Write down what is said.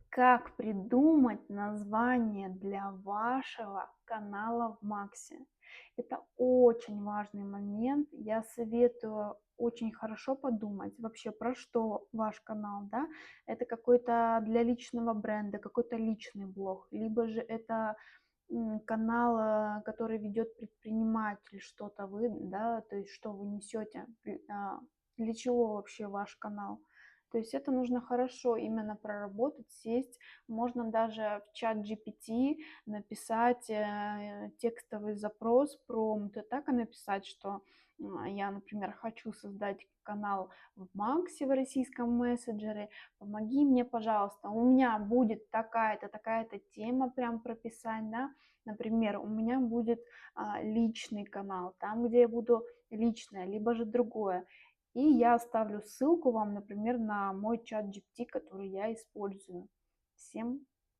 Как придумать название для вашего канала в Максе? Это очень важный момент. Я советую очень хорошо подумать вообще, про что ваш канал, да. Это какой-то для личного бренда, какой-то личный блог, либо же это канал, который ведет предприниматель, что-то вы, да, то есть что вы несете, для чего вообще ваш канал. То есть это нужно хорошо именно проработать, сесть. Можно даже в чат GPT написать текстовый запрос, промпт, и так и написать, что я, например, хочу создать канал в Максе, в российском мессенджере, помоги мне, пожалуйста, у меня будет такая-то, такая-то тема прям прописать, да, например, у меня будет личный канал, там, где я буду личное, либо же другое. И я оставлю ссылку вам, например, на мой чат GPT, который я использую. Всем